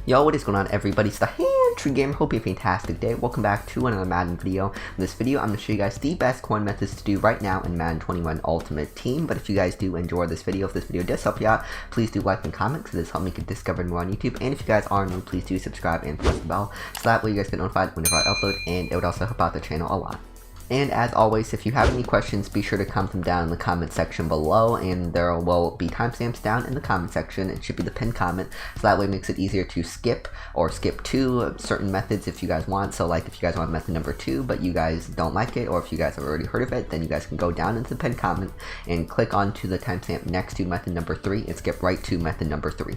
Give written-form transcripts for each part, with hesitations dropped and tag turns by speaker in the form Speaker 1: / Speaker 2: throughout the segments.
Speaker 1: Yo, what is going on, everybody? It's the Handtree Gamer. Hope you have a fantastic day. Welcome back to another Madden video. In this video, I'm going to show you guys the best coin methods to do right now in Madden 21 Ultimate Team. But if you guys do enjoy this video, if this video does help you out, please do like and comment, because this helps me get discovered more on YouTube. And if you guys are new, please do subscribe and press the bell, so that way you guys get notified whenever I upload, and it would also help out the channel a lot. And as always, if you have any questions, be sure to comment them down in the comment section below, and there will be timestamps down in the comment section. It should be the pinned comment, so that way it makes it easier to skip or skip to certain methods if you guys want. So like if you guys want method number 2 but you guys don't like it, or if you guys have already heard of it, then you guys can go down into the pinned comment and click onto the timestamp next to method number 3 and skip right to method number 3.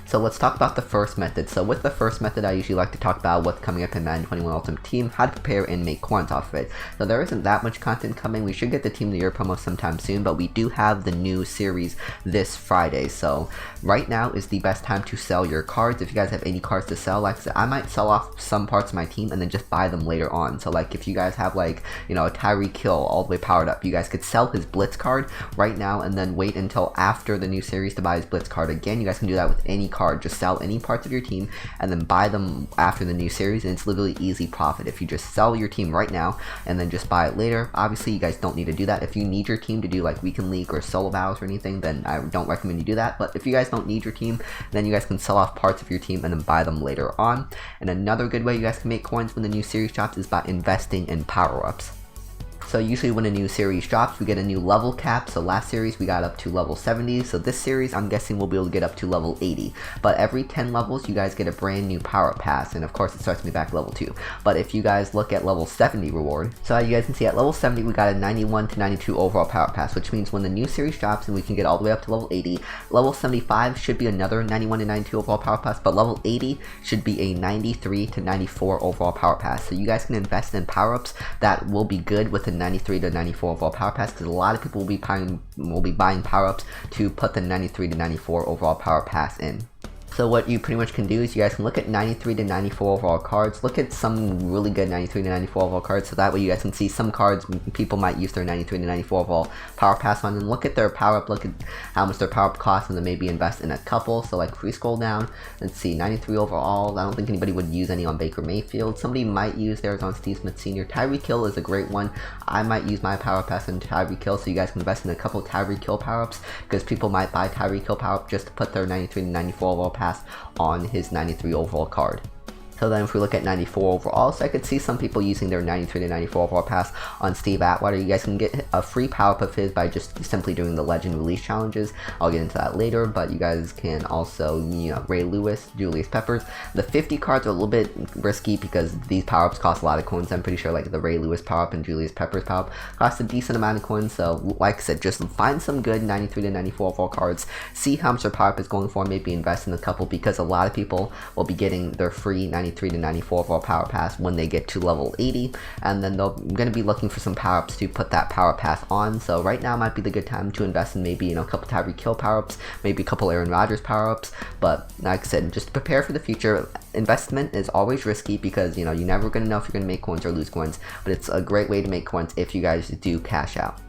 Speaker 1: So let's talk about the first method. So with the first method, I usually like to talk about what's coming up in Madden 21 Ultimate Team, how to prepare and make coins off of it. So there isn't that much content coming. We should get the Team of the Year promo sometime soon, but we do have the new series this Friday. So right now is the best time to sell your cards. If you guys have any cards to sell, like I said, I might sell off some parts of my team and then just buy them later on. So like if you guys have like, you know, a Tyreek Hill all the way powered up, you guys could sell his Blitz card right now and then wait until after the new series to buy his Blitz card again. You guys can do that with any card. Just sell any parts of your team and then buy them after the new series, and it's literally easy profit. If you just sell your team right now and then just buy it later, obviously you guys don't need to do that. If you need your team to do like weekend league or solo battles or anything, then I don't recommend you do that. But if you guys don't need your team, then you guys can sell off parts of your team and then buy them later on. And another good way you guys can make coins when the new series drops is by investing in power-ups. So usually when a new series drops, we get a new level cap. So last series we got up to level 70. So this series I'm guessing we'll be able to get up to level 80. But every 10 levels you guys get a brand new power pass, and of course it starts me back level 2. But if you guys look at level 70 reward, so you guys can see at level 70 we got a 91 to 92 overall power pass, which means when the new series drops and we can get all the way up to level 80, level 75 should be another 91 to 92 overall power pass, but level 80 should be a 93 to 94 overall power pass. So you guys can invest in power-ups that will be good with the 93 to 94 overall power pass, because a lot of people will be buying power-ups to put the 93 to 94 overall power pass in. So what you pretty much can do is you guys can look at 93 to 94 overall cards, look at some really good 93 to 94 overall cards, so that way you guys can see some cards people might use their 93 to 94 overall power pass on, and look at their power up, look at how much their power up costs, and then maybe invest in a couple. So like if we scroll down, let's see, 93 overall, I don't think anybody would use any on Baker Mayfield. Somebody might use theirs on Steve Smith Sr. Tyreek Hill is a great one. I might use my power pass on Tyreek Hill, so you guys can invest in a couple Tyreek Hill power ups, because people might buy Tyreek Hill power up just to put their 93 to 94 overall pass on his 93 overall card. So then if we look at 94 overall, so I could see some people using their 93 to 94 overall pass on Steve Atwater. You guys can get a free power-up of his by just simply doing the legend release challenges. I'll get into that later, but you guys can also, you know, Ray Lewis, Julius Peppers. The 50 cards are a little bit risky because these power-ups cost a lot of coins. I'm pretty sure like the Ray Lewis power-up and Julius Peppers power-up cost a decent amount of coins. So like I said, just find some good 93 to 94 overall cards, see how much their power-up is going for, maybe invest in a couple, because a lot of people will be getting their free 93 to 94 overall power pass when they get to level 80, and then they're going to be looking for some power-ups to put that power pass on. So right now might be the good time to invest in maybe, you know, a couple Tyreek Hill power-ups, maybe a couple Aaron Rodgers power-ups. But like I said, just prepare for the future. Investment is always risky because, you know, you're never going to know if you're going to make coins or lose coins, but it's a great way to make coins if you guys do cash out.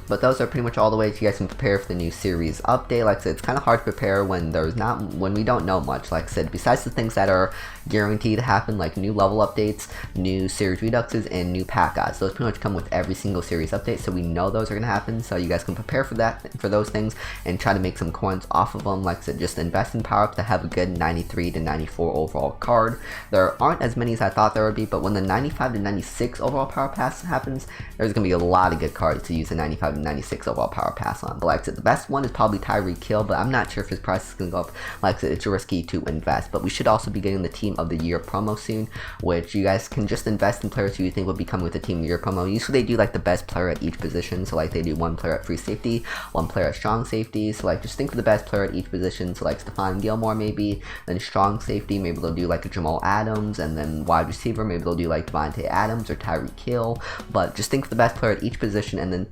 Speaker 1: But those are pretty much all the ways you guys can prepare for the new series update. Like I said, it's kind of hard to prepare when we don't know much. Like I said, besides the things that are guaranteed to happen, like new level updates, new series reduxes, and new pack odds. Those pretty much come with every single series update, so we know those are going to happen. So you guys can prepare for those things, and try to make some coins off of them. Like I said, just invest in power-ups to have a good 93 to 94 overall card. There aren't as many as I thought there would be, but when the 95 to 96 overall power pass happens, there's going to be a lot of good cards to use the 95 to 96 overall power pass on. But like I said, the best one is probably Tyreek Hill, but I'm not sure if his price is going to go up. Like I said, it's risky to invest, but we should also be getting the Team of the Year promo soon, which you guys can just invest in players who you think would be coming with the Team of the Year promo. Usually they do like the best player at each position, so like they do one player at free safety, one player at strong safety. So like just think of the best player at each position. So like Stephon Gilmore maybe, then strong safety, maybe they'll do like a Jamal Adams, and then wide receiver, maybe they'll do like Devontae Adams or Tyreek Hill. But just think of the best player at each position, and then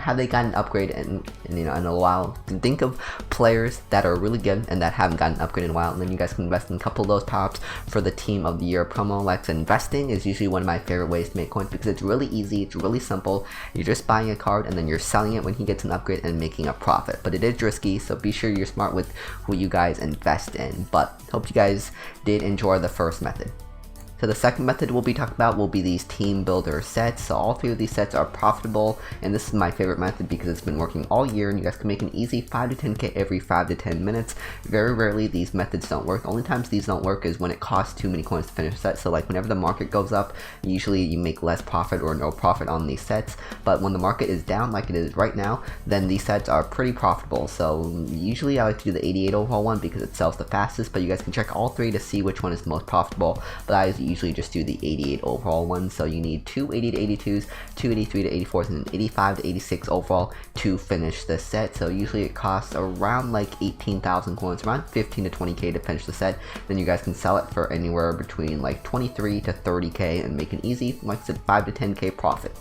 Speaker 1: have they gotten an upgrade in a while? Think of players that are really good and that haven't gotten an upgrade in a while, and then you guys can invest in a couple of those power-ups for the Team of the Year promo. Like, so investing is usually one of my favorite ways to make coins because it's really easy, it's really simple. You're just buying a card and then you're selling it when he gets an upgrade and making a profit. But it is risky, so be sure you're smart with who you guys invest in. But hope you guys did enjoy the first method. So the second method we'll be talking about will be these team builder sets. So all three of these sets are profitable, and this is my favorite method because it's been working all year, and you guys can make an easy 5 to 10k every 5 to 10 minutes. Very rarely these methods don't work. The only times these don't work is when it costs too many coins to finish a set. So like whenever the market goes up, usually you make less profit or no profit on these sets. But when the market is down like it is right now, then these sets are pretty profitable. So usually I like to do the 88 overall one because it sells the fastest, but you guys can check all three to see which one is the most profitable. But I usually just do the 88 overall one. So you need 2 80 to 82s, 2 83 to 84s, and 85 to 86 overall to finish the set. So usually it costs around like 18,000 coins, around 15 to 20k to finish the set. Then you guys can sell it for anywhere between like 23 to 30k and make an easy, like I said, 5 to 10k profit.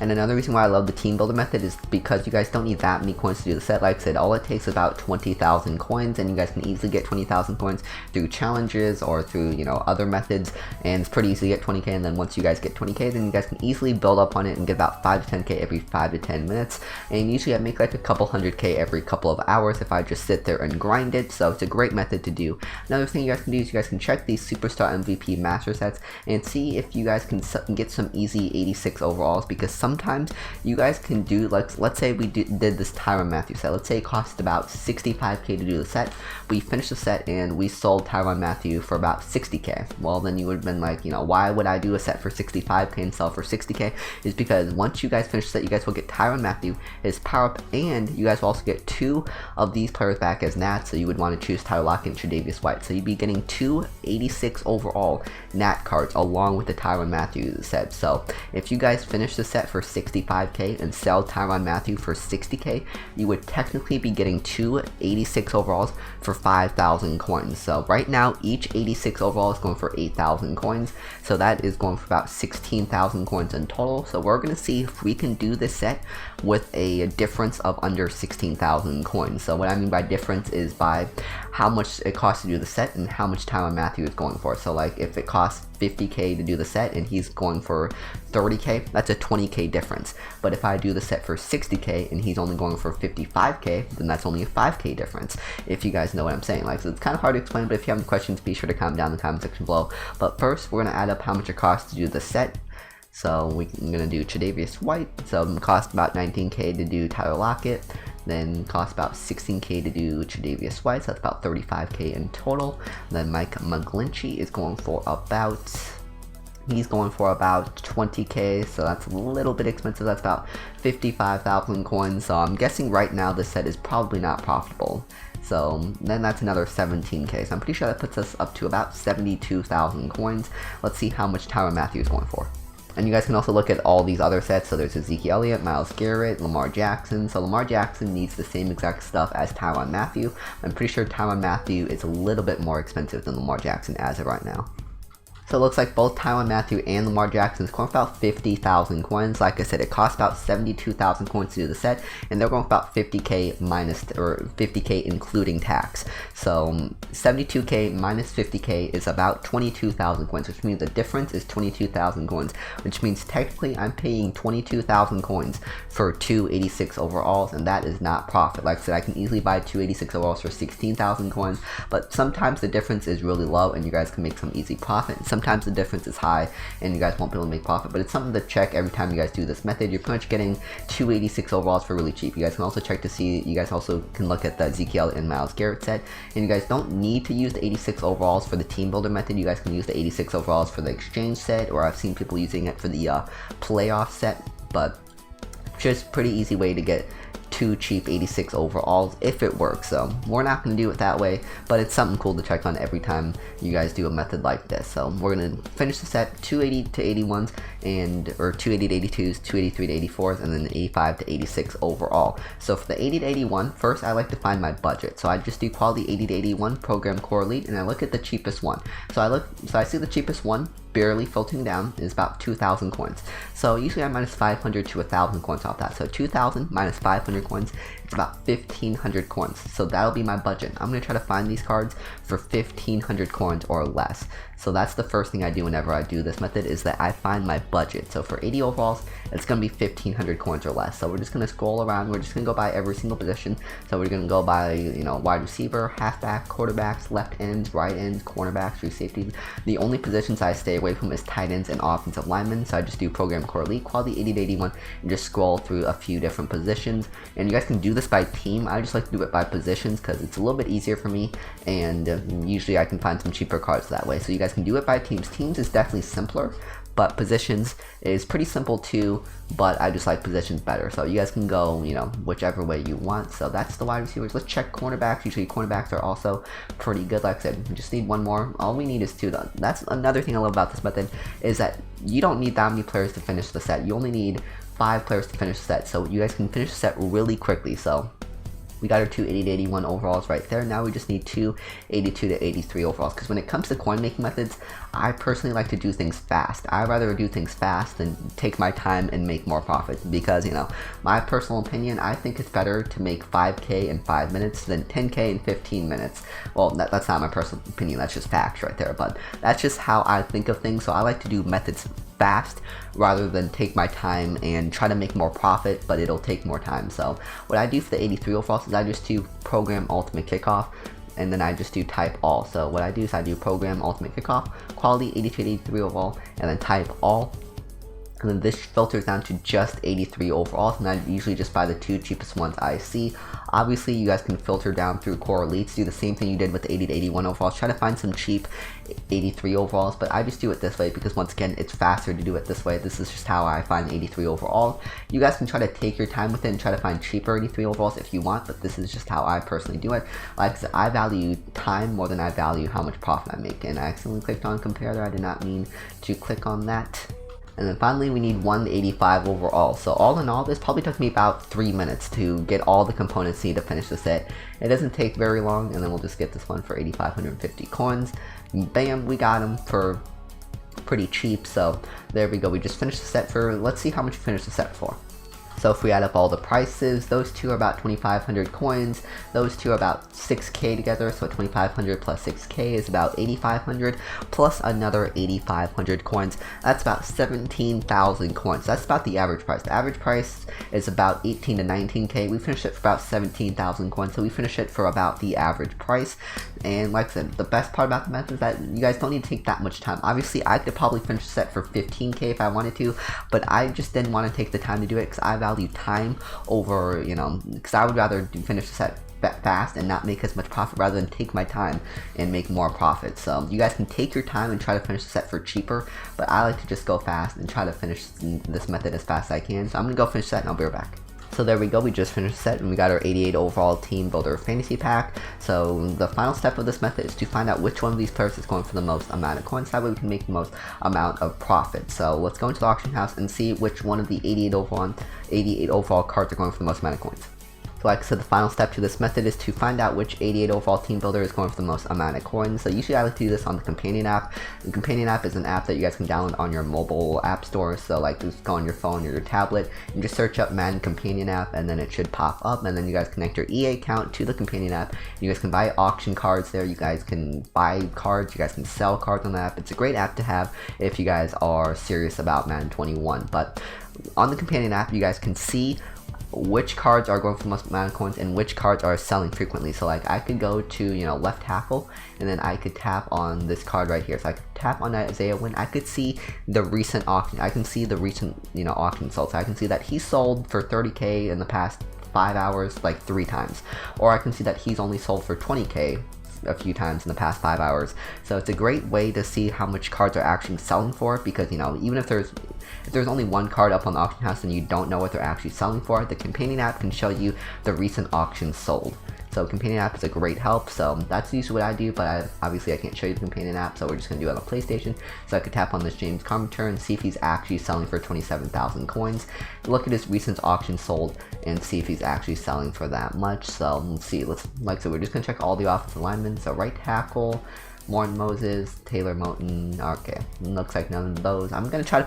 Speaker 1: And another reason why I love the team builder method is because you guys don't need that many coins to do the set. Like I said, all it takes is about 20,000 coins, and you guys can easily get 20,000 coins through challenges or through, other methods, and it's pretty easy to get 20k. And then once you guys get 20k, then you guys can easily build up on it and get about 5 to 10k every 5 to 10 minutes. And usually I make like a couple 100k every couple of hours if I just sit there and grind it. So it's a great method to do. Another thing you guys can do is you guys can check these Superstar MVP Master sets and see if you guys can get some easy 86 overalls, because sometimes you guys can do, like, let's say we did this Tyrann Mathieu set. Let's say it cost about 65k to do the set. We finished the set and we sold Tyrann Mathieu for about 60k. Well, then you would have been like, why would I do a set for 65k and sell for 60k? Is because once you guys finish the set, you guys will get Tyrann Mathieu, his power up, and you guys will also get 2 of these players back as Nats. So you would want to choose Tyler Lockett and Tre'Davious White. So you'd be getting 2 86 overall Nat cards along with the Tyrann Mathieu set. So if you guys finish the set for 65k and sell Tyrann Mathieu for 60k, you would technically be getting 2 86 overalls for 5,000 coins. So right now each 86 overall is going for 8,000 coins, so that is going for about 16,000 coins in total. So we're going to see if we can do this set with a difference of under 16,000 coins. So what I mean by difference is by how much it costs to do the set and how much Tyrann Mathieu is going for. So like if it costs 50k to do the set and he's going for 30k, that's a 20k difference. But if I do the set for 60k and he's only going for 55k, then that's only a 5k difference, if you guys know what I'm saying. Like, so it's kind of hard to explain, but if you have any questions, be sure to comment down in the comment section below. But first, we're going to add up how much it costs to do the set. So we're going to do Tre'Davious White. So it costs about 19k to do Tyler Lockett. Then costs about 16k to do Tre'Davious White, so that's about 35k in total. Then Mike McGlinchey is going for about, he's going for about 20k, so that's a little bit expensive. That's about 55,000 coins. So I'm guessing right now this set is probably not profitable. So then that's another 17k. So I'm pretty sure that puts us up to about 72,000 coins. Let's see how much Tyrann Mathieu is going for. And you guys can also look at all these other sets. So there's Ezekiel Elliott, Myles Garrett, Lamar Jackson. So Lamar Jackson needs the same exact stuff as Tyrann Mathieu. I'm pretty sure Tyrann Mathieu is a little bit more expensive than Lamar Jackson as of right now. So it looks like both Tyrann Mathieu and Lamar Jackson is going for about 50,000 coins. Like I said, it costs about 72,000 coins to do the set, and they're going for about 50k minus, or 50k including tax. So 72k minus 50k is about 22,000 coins, which means the difference is 22,000 coins, which means technically I'm paying 22,000 coins for 2 86 overalls, and that is not profit. Like I said, I can easily buy 2 86 overalls for 16,000 coins, but sometimes the difference is really low and you guys can make some easy profit. Sometimes the difference is high and you guys won't be able to make profit, but it's something to check every time you guys do this method. You're pretty much getting 2 86 overalls for really cheap. You guys can also check to see, you guys also can look at the Ezekiel and Myles Garrett set, and you guys don't need to use the 86 overalls for the team builder method. You guys can use the 86 overalls for the exchange set, or I've seen people using it for the playoff set, but just pretty easy way to get 2 cheap 86 overalls if it works. So we're not going to do it that way, but it's something cool to check on every time you guys do a method like this. So we're going to finish the set 280 to 81s, and or 280 to 82s, 283 to 84s, and then 85 to 86 overall. So for the 80 to 81, first I like to find my budget. So I just do quality 80 to 81 program core elite, and I look at the cheapest one. So I see the cheapest one, barely filtering down is about 2,000 coins. So usually I minus 500 to 1,000 coins off that. So 2,000 minus 500 coins, it's about 1,500 coins. So that'll be my budget. I'm going to try to find these cards for 1,500 coins or less. So that's the first thing I do whenever I do this method, is that I find my budget. So for 80 overalls, it's going to be 1,500 coins or less. So we're just going to scroll around. We're just going to go by every single position. So we're going to go by, you know, wide receiver, halfback, quarterbacks, left ends, right ends, cornerbacks, free safeties. The only positions I stay away from is tight ends and offensive linemen. So I just do program core elite, quality 80 to 81, and just scroll through a few different positions. And you guys can do this by team. I just like to do it by positions because it's a little bit easier for me, and usually I can find some cheaper cards that way. So you guys can do it by teams. Teams is definitely simpler, but positions is pretty simple too, but I just like positions better. So you guys can go, you know, whichever way you want. So that's the wide receivers. Let's check cornerbacks. Usually cornerbacks are also pretty good. Like I said, we just need one more. All we need is two though. That's another thing I love about this method, is that you don't need that many players to finish the set. You only need 5 players to finish the set. So you guys can finish the set really quickly. So we got our 2 80 to 81 overalls right there. Now we just need 2 82 to 83 overalls, because when it comes to coin making methods, I personally like to do things fast. I'd rather do things fast than take my time and make more profit, because, you know, my personal opinion, I think it's better to make 5k in 5 minutes than 10k in 15 minutes. Well, that's not my personal opinion, that's just facts right there, but that's just how I think of things. So I like to do methods fast rather than take my time and try to make more profit, but it'll take more time. So what I do for the 83 overalls is I just do program ultimate kickoff, and then I just do type all. So what I do is I do program ultimate kickoff, quality 82 to 83 overall, and then type all. And then this filters down to just 83 overalls, and I usually just buy the 2 cheapest ones I see. Obviously, you guys can filter down through core elites, do the same thing you did with the 80 to 81 overalls, try to find some cheap 83 overalls, but I just do it this way because, once again, it's faster to do it this way. This is just how I find 83 overall. You guys can try to take your time with it and try to find cheaper 83 overalls if you want, but this is just how I personally do it. Like I said, I value time more than I value how much profit I make, and I accidentally clicked on compare there. I did not mean to click on that. And then finally, we need 185 overall. So all in all, this probably took me about 3 minutes to get all the components needed to finish the set. It doesn't take very long, and then we'll just get this one for 8,550 coins. Bam, we got them for pretty cheap. So there we go. We just finished the set for, let's see how much we finished the set for. So if we add up all the prices, those two are about 2,500 coins, those two are about 6k together, so 2,500 plus 6k is about 8,500, plus another 8,500 coins, that's about 17,000 coins. That's about the average price. The average price is about 18 to 19k, we finished it for about 17,000 coins, so we finished it for about the average price. And like I said, the best part about the method is that you guys don't need to take that much time. Obviously, I could probably finish the set for 15k if I wanted to, but I just didn't want to take the time to do it because I value time over, you know, because I would rather finish the set fast and not make as much profit rather than take my time and make more profit. So you guys can take your time and try to finish the set for cheaper, but I like to just go fast and try to finish this method as fast as I can. So I'm gonna go finish the set and I'll be right back. So there we go, we just finished the set and we got our 88 overall team builder fantasy pack. So the final step of this method is to find out which one of these players is going for the most amount of coins. That way we can make the most amount of profit. So let's go into the auction house and see which one of the 88 overall cards are going for the most amount of coins. So like I said, the final step to this method is to find out which 88 overall team builder is going for the most amount of coins. So usually I like to do this on the companion app. The companion app is an app that you guys can download on your mobile app store. So like just go on your phone or your tablet and just search up Madden companion app, and then it should pop up, and then you guys connect your EA account to the companion app. You guys can buy auction cards there. You guys can buy cards. You guys can sell cards on the app. It's a great app to have if you guys are serious about Madden 21. But on the companion app, you guys can see which cards are going for the most amount of coins and which cards are selling frequently. So like I could go to, you know, left tackle, and then I could tap on this card right here. So I could tap on Isaiah Wynn. I could see the recent auction. I can see the recent, you know, auction sold. So I can see that he sold for 30k in the past 5 hours like 3 times, or I can see that he's only sold for 20k a few times in the past 5 hours. So it's a great way to see how much cards are actually selling for, because, you know, even if there's only one card up on the auction house and you don't know what they're actually selling for, the companion app can show you the recent auctions sold. So companion app is a great help. So that's usually what I do, but obviously I can't show you the companion app, so we're just gonna do it on PlayStation. So I could tap on this James Carpenter and see if he's actually selling for 27,000 coins. Look at his recent auction sold and see if he's actually selling for that much. So let's see. Like I said, we're just gonna check all the offensive linemen. So right tackle, Warren Moses, Taylor Moton. Okay, looks like none of those. I'm trying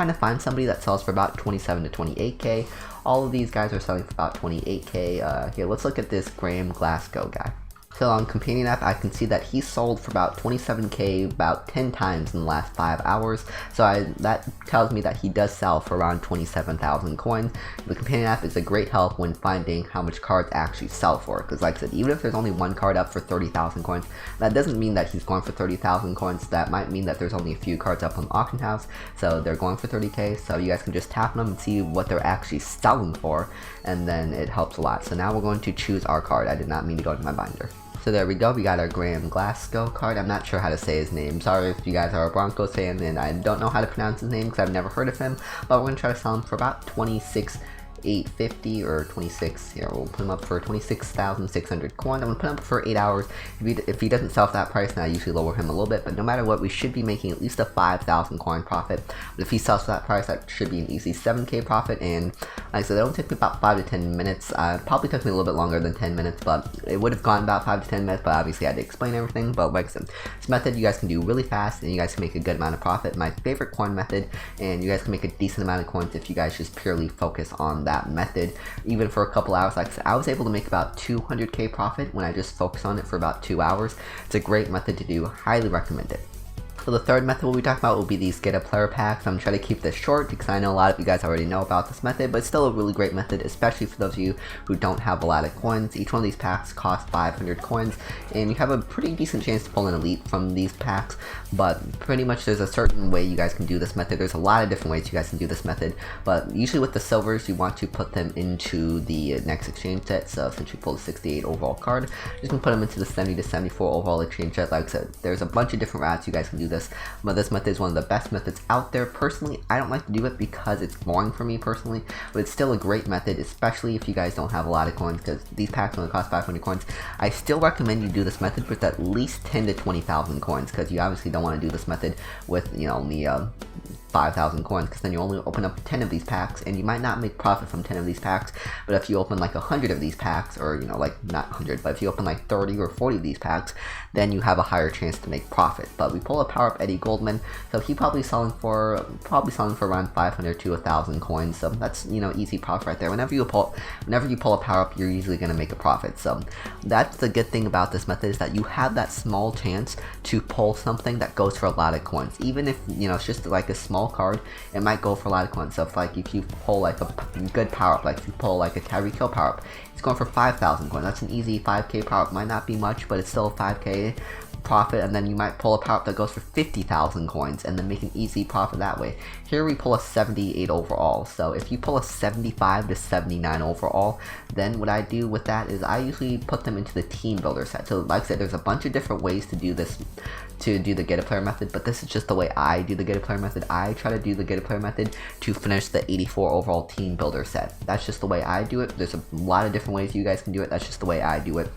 Speaker 1: to find somebody that sells for about 27 to 28k. All of these guys are selling for about 28k. Here, let's look at this Graham Glasgow guy. So on Companion app, I can see that he sold for about 27k about 10 times in the last 5 hours. So that tells me that he does sell for around 27,000 coins. The Companion app is a great help when finding how much cards actually sell for. Because like I said, even if there's only one card up for 30,000 coins, that doesn't mean that he's going for 30,000 coins. That might mean that there's only a few cards up on the auction house. So they're going for 30k. So you guys can just tap on them and see what they're actually selling for. And then it helps a lot. So now we're going to choose our card. I did not mean to go into my binder. So there we go, we got our Graham Glasgow card. I'm not sure how to say his name. Sorry if you guys are a Broncos fan and I don't know how to pronounce his name because I've never heard of him. But we're going to try to sell him for about 26,850 or 26. Here, we'll put him up for 26,600 coins. I'm going to put him up for 8 hours. If he doesn't sell for that price, then I usually lower him a little bit. But no matter what, we should be making at least a 5,000 coin profit. But if he sells for that price, that should be an easy 7k profit. And like I said, it'll take me about 5 to 10 minutes. Probably took me a little bit longer than 10 minutes, but it would have gone about 5 to 10 minutes. But obviously, I had to explain everything. But like I said, this method you guys can do really fast, and you guys can make a good amount of profit. My favorite coin method, and you guys can make a decent amount of coins if you guys just purely focus on that method. Even for a couple hours, like I said, I was able to make about 200k profit when I just focused on it for about 2 hours. It's a great method to do. Highly recommend it. So the third method we'll be talking about will be these get a player packs. I'm trying to keep this short because I know a lot of you guys already know about this method, but it's still a really great method, especially for those of you who don't have a lot of coins. Each one of these packs costs 500 coins, and you have a pretty decent chance to pull an elite from these packs, but pretty much there's a certain way you guys can do this method. There's a lot of different ways you guys can do this method, but usually with the silvers, you want to put them into the next exchange set. So since you pull the 68 overall card, you can put them into the 70 to 74 overall exchange set. Like I said, there's a bunch of different routes you guys can do this, but this method is one of the best methods out there. Personally, I don't like to do it because it's boring for me personally, but it's still a great method, especially if you guys don't have a lot of coins, because these packs only cost 500 coins. I still recommend you do this method with at least 10 to 20,000 coins, because you obviously don't want to do this method with, you know, only 5,000 coins, because then you only open up 10 of these packs, and you might not make profit from 10 of these packs. But if you open like 100 of these packs, or you know, like not 100, but if you open like 30 or 40 of these packs, then you have a higher chance to make profit. But we pull a power up Eddie Goldman, so he probably selling for around 500 to 1,000 coins. So that's, you know, easy profit right there. Whenever you pull a power up, you're usually going to make a profit. So that's the good thing about this method, is that you have that small chance to pull something that goes for a lot of coins. Even if, you know, it's just like a small card, it might go for a lot of coins. So if you pull like a good power up, like if you pull like a Tyreek Hill power up, it's going for 5,000 coins. That's an easy 5k power up. Might not be much, but it's still a 5k profit. And then you might pull a power up that goes for 50,000 coins and then make an easy profit that way. Here we pull a 78 overall. So if you pull a 75 to 79 overall, then what I do with that is I usually put them into the team builder set. So like I said, there's a bunch of different ways to do this, to do the get a player method, but this is just the way I do the get a player method. I try to do the get a player method to finish the 84 overall team builder set. That's just the way I do it. There's a lot of different ways you guys can do it. That's just the way I do it.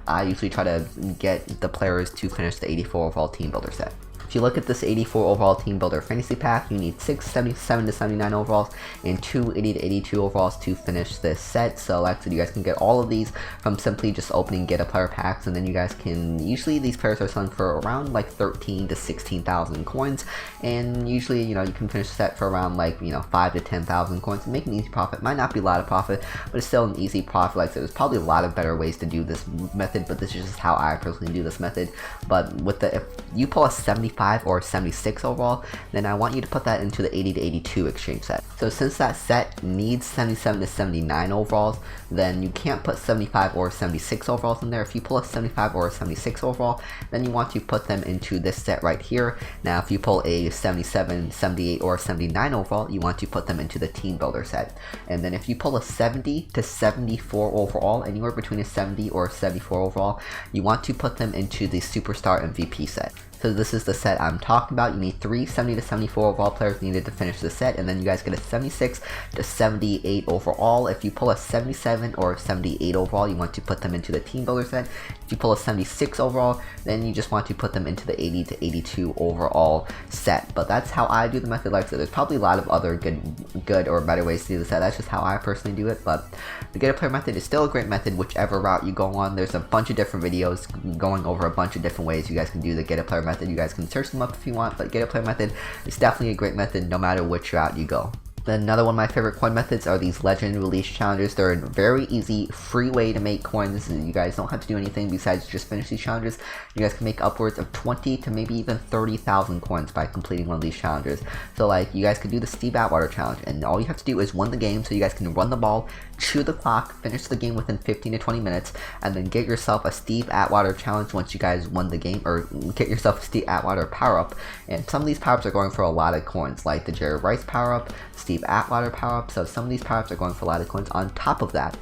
Speaker 1: I usually try to get the players to finish the 84 overall team builder set. If you look at this 84 overall team builder fantasy pack, you need 6 77 to 79 overalls and 2 80 to 82 overalls to finish this set. So like I said, you guys can get all of these from simply just opening get a player packs, and then you guys can, usually these players are selling for around like 13 to 16,000 coins, and usually, you know, you can finish the set for around like, you know, 5 to 10,000 coins and make an easy profit. Might not be a lot of profit, but it's still an easy profit. Like I said, there's probably a lot of better ways to do this method, but this is just how I personally do this method. But with the, if you pull a 75 or 76 overall, then I want you to put that into the 80 to 82 exchange set. So since that set needs 77 to 79 overalls, then you can't put 75 or 76 overalls in there. If you pull a 75 or a 76 overall, then you want to put them into this set right here. Now if you pull a 77, 78, or 79 overall, you want to put them into the team builder set. And then if you pull a 70 to 74 overall, anywhere between a 70 or a 74 overall, you want to put them into the superstar MVP set. So So this is the set I'm talking about. You need 3 70 to 74 overall players needed to finish the set, and then you guys get a 76 to 78 overall. If you pull a 77 or 78 overall, you want to put them into the team builder set. If you pull a 76 overall, then you just want to put them into the 80 to 82 overall set. But that's how I do the method. Like I said, there's probably a lot of other good or better ways to do the set. That's just how I personally do it. But the get a player method is still a great method, whichever route you go on. There's a bunch of different videos going over a bunch of different ways you guys can do the get a player method. You guys can search them up if you want, but get a player method is definitely a great method no matter which route you go. Then another one of my favorite coin methods are these legend release challenges. They're a very easy, free way to make coins. You guys don't have to do anything besides just finish these challenges. You guys can make upwards of 20 to maybe even 30,000 coins by completing one of these challenges. So like, you guys could do the Steve Atwater challenge, and all you have to do is win the game. So you guys can run the ball, chew the clock, finish the game within 15 to 20 minutes, and then get yourself a Steve Atwater challenge once you guys won the game, or get yourself a Steve Atwater power up. And some of these power ups are going for a lot of coins, like the Jerry Rice power up, Steve Atwater power up. So some of these power ups are going for a lot of coins. On top of that,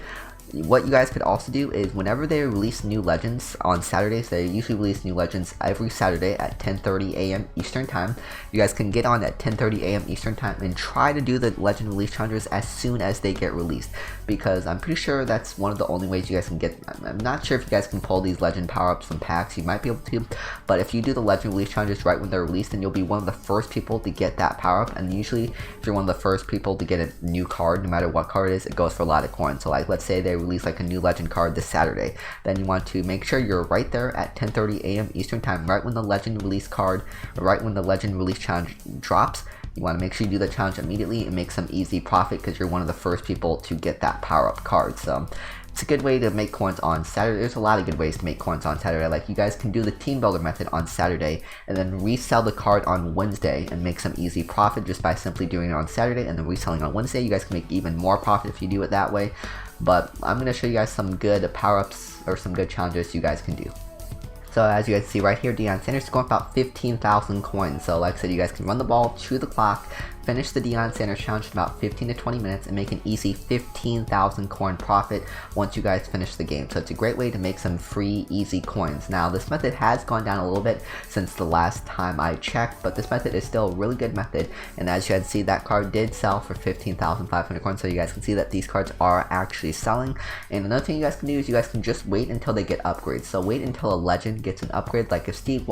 Speaker 1: what you guys could also do is whenever they release new legends on Saturdays, they usually release new legends every Saturday at 10:30 a.m. Eastern time. You guys can get on at 10:30 a.m. Eastern time and try to do the legend release challenges as soon as they get released, because I'm pretty sure that's one of the only ways you guys can get. I'm not sure if you guys can pull these legend power-ups from packs. You might be able to, but if you do the legend release challenges right when they're released, then you'll be one of the first people to get that power-up. And usually if you're one of the first people to get a new card, no matter what card it is, it goes for a lot of coins. So like, let's say they release like a new legend card this Saturday, then you want to make sure you're right there at 10:30 a.m. Eastern time, right when the legend release card, right when the legend release challenge drops. You want to make sure you do the challenge immediately and make some easy profit, because you're one of the first people to get that power up card. So it's a good way to make coins on Saturday. There's a lot of good ways to make coins on Saturday. Like, you guys can do the team builder method on Saturday and then resell the card on Wednesday and make some easy profit just by simply doing it on Saturday and then reselling on Wednesday. You guys can make even more profit if you do it that way. But I'm going to show you guys some good power-ups or some good challenges you guys can do. So as you guys see right here, Deion Sanders is going about 15,000 coins. So like I said, you guys can run the ball, chew the clock, finish the Deion Sanders challenge in about 15 to 20 minutes and make an easy 15,000 coin profit once you guys finish the game. So it's a great way to make some free, easy coins. Now this method has gone down a little bit since the last time I checked, but this method is still a really good method. And as you guys see, that card did sell for 15,500 coins. So you guys can see that these cards are actually selling. And another thing you guys can do is you guys can just wait until they get upgrades. So wait until a legend gets an upgrade. Like if Steve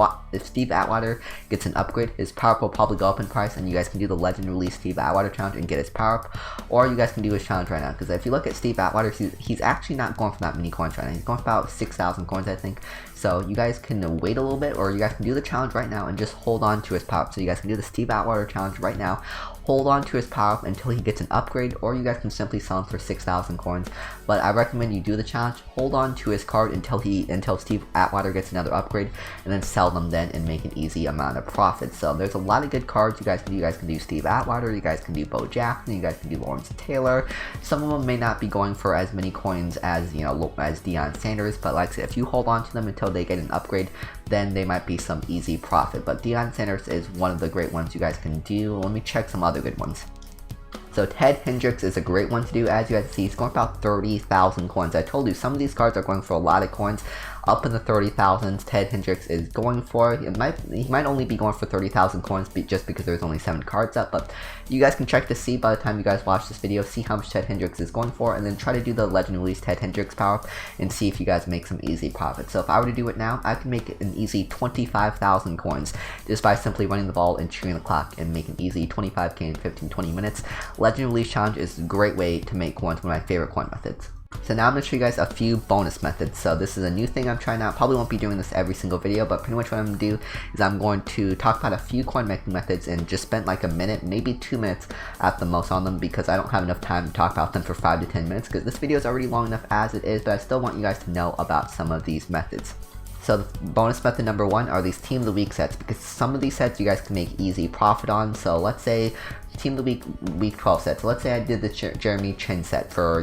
Speaker 1: Atwater gets an upgrade, his power up will probably go up in price, and you guys can do the legend release Steve Atwater challenge and get his power up. Or you guys can do his challenge right now, because if you look at Steve Atwater, he's actually not going for that many coins right now. He's going for about 6,000 coins, I think. So you guys can wait a little bit, or you guys can do the challenge right now and just hold on to his power up. So you guys can do the Steve Atwater challenge right now, hold on to his power up until he gets an upgrade, or you guys can simply sell him for 6,000 coins. But I recommend you do the challenge, hold on to his card until Steve Atwater gets another upgrade, and then sell them then and make an easy amount of profit. So there's a lot of good cards you guys can do. You guys can do Steve Atwater, you guys can do Bo Jackson, you guys can do Lawrence Taylor. Some of them may not be going for as many coins as, you know, as Deion Sanders, but like I said, if you hold on to them until they get an upgrade, then they might be some easy profit. But Deion Sanders is one of the great ones you guys can do. Let me check some other good ones. So Ted Hendricks is a great one to do. As you guys see, he's going about 30,000 coins. I told you, some of these cards are going for a lot of coins. Up in the 30,000s, Ted Hendricks is going for. He might only be going for 30,000 coins just because there's only 7 cards up. But you guys can check to see by the time you guys watch this video, see how much Ted Hendricks is going for, and then try to do the legend release Ted Hendricks power up and see if you guys make some easy profit. So if I were to do it now, I could make an easy 25,000 coins just by simply running the ball and chewing the clock and make an easy 25k in 15-20 minutes. Legend release challenge is a great way to make coins, one of my favorite coin methods. So now I'm going to show you guys a few bonus methods. So this is a new thing I'm trying out. Probably won't be doing this every single video, but pretty much what I'm going to do is I'm going to talk about a few coin making methods and just spend like a minute, maybe 2 minutes at the most on them, because I don't have enough time to talk about them for 5 to 10 minutes, because this video is already long enough as it is, but I still want you guys to know about some of these methods. So the bonus method number 1 are these Team of the Week sets, because some of these sets you guys can make easy profit on. So let's say Team of the Week 12 set. So let's say I did the Jeremy Chin set for,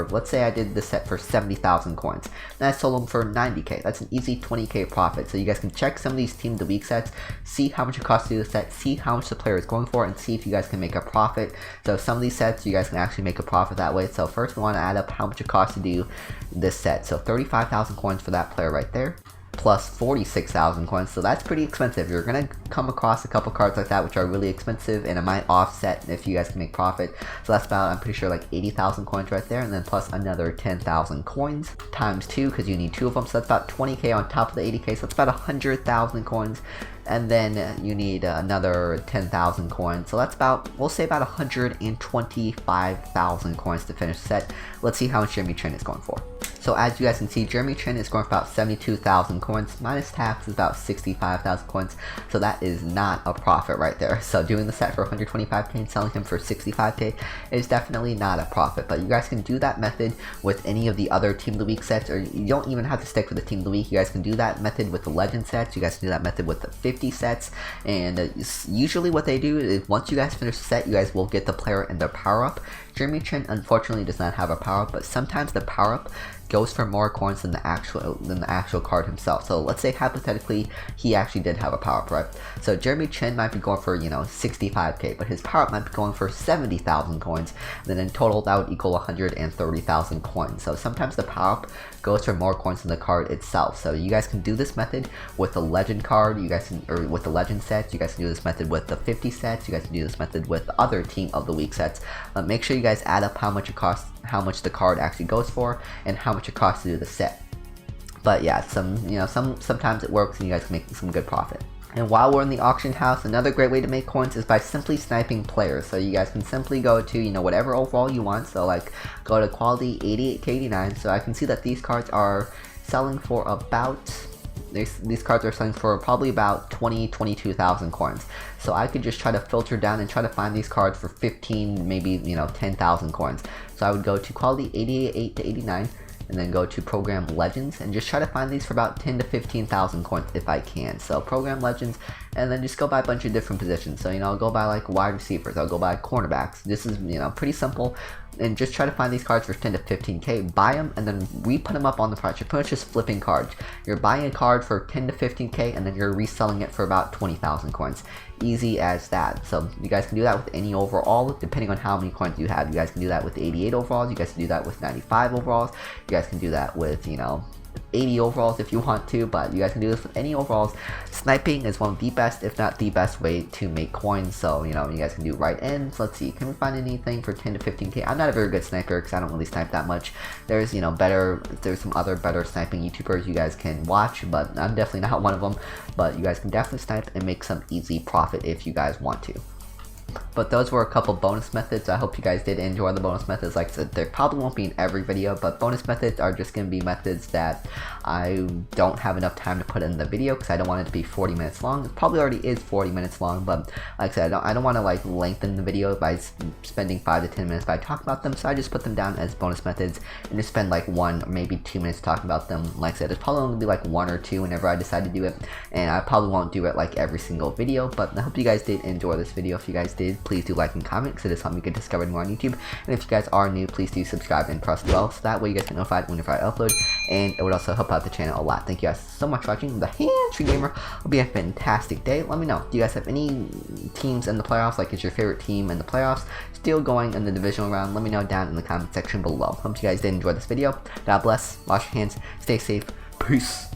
Speaker 1: let's say I did the set for 70,000 coins. And I sold them for 90k. That's an easy 20k profit. So you guys can check some of these Team of the Week sets, see how much it costs to do the set, see how much the player is going for, and see if you guys can make a profit. So some of these sets you guys can actually make a profit that way. So first we want to add up how much it costs to do this set. So 35,000 coins for that player right there. plus 46,000 coins, so that's pretty expensive. You're gonna come across a couple cards like that which are really expensive, and it might offset if you guys can make profit. So that's about, I'm pretty sure, like 80,000 coins right there, and then plus another 10,000 coins times 2 because you need 2 of them, so that's about 20k on top of the 80k, so that's about 100,000 coins. And then you need another 10,000 coins, so that's about, we'll say about 125,000 coins to finish the set. Let's see how much Jeremy Chin is going for. So as you guys can see, Jeremy Chin is going for about 72,000 coins, minus tax is about 65,000 coins, so that is not a profit right there. So doing the set for 125k and selling him for 65k is definitely not a profit, but you guys can do that method with any of the other Team of the Week sets, or you don't even have to stick with the Team of the Week. You guys can do that method with the Legend sets, you guys can do that method with the 50 sets, and usually what they do is once you guys finish the set, you guys will get the player and their power-up. Jeremy Chin unfortunately does not have a power-up, but sometimes the power-up goes for more coins than the actual card himself. So let's say hypothetically he actually did have a power-up, right? So Jeremy Chin might be going for, you know, 65k, but his power-up might be going for 70,000 coins. And then in total that would equal 130,000 coins. So sometimes the power-up goes for more coins than the card itself. So you guys can do this method with the legend card, you guys can, or with the legend sets, you guys can do this method with the 50 sets, you guys can do this method with other Team of the Week sets. But make sure you guys add up how much it costs, how much the card actually goes for, and how much it costs to do the set. But yeah, sometimes it works and you guys can make some good profit. And while we're in the auction house, another great way to make coins is by simply sniping players. So you guys can simply go to, you know, whatever overall you want. So like go to quality 88 to 89. So I can see that these cards are selling for about, these cards are selling for probably about 22,000 coins. So I could just try to filter down and try to find these cards for 15, maybe, you know, 10,000 coins. So I would go to quality 88 to 89. And then go to program legends and just try to find these for about 10 to 15,000 coins if I can. So program legends, and then just go by a bunch of different positions. So, you know, I'll go by like wide receivers, I'll go by cornerbacks. This is, you know, pretty simple. And just try to find these cards for 10 to 15k, buy them, and then re-put them up on the price. You're pretty much just flipping cards. You're buying a card for 10 to 15k, and then you're reselling it for about 20,000 coins. Easy as that. So you guys can do that with any overall, depending on how many coins you have. You guys can do that with 88 overalls, you guys can do that with 95 overalls, you guys can do that with, you know, 80 overalls if you want to, but you guys can do this with any overalls. Sniping is one of the best, if not the best way to make coins, so, you know, you guys can do right ends. Let's see, can we find anything for 10 to 15k? I'm not a very good sniper because I don't really snipe that much. There's, you know, there's some other better sniping YouTubers you guys can watch, but I'm definitely not one of them. But you guys can definitely snipe and make some easy profit if you guys want to. But those were a couple bonus methods. I hope you guys did enjoy the bonus methods. Like I said, there probably won't be in every video, but bonus methods are just going to be methods that I don't have enough time to put in the video because I don't want it to be 40 minutes long. It probably already is 40 minutes long, but like I said, I don't want to like lengthen the video by spending 5 to 10 minutes by talking about them, so I just put them down as bonus methods and just spend like 1 or maybe 2 minutes talking about them. Like I said, it's probably only be like 1 or 2 whenever I decide to do it, and I probably won't do it like every single video, but I hope you guys did enjoy this video. If you guys did, please do like and comment because it does help me get discovered more on YouTube. And if you guys are new, please do subscribe and press the bell so that way you guys get notified whenever I upload, and it would also help out the channel a lot. Thank you guys so much for watching. The Hand Gamer. Hope you have a fantastic day. Let me know, do you guys have any teams in the playoffs? Like, is your favorite team in the playoffs still going in the divisional round? Let me know down in the comment section below. Hope you guys did enjoy this video. God bless, wash your hands, stay safe, peace.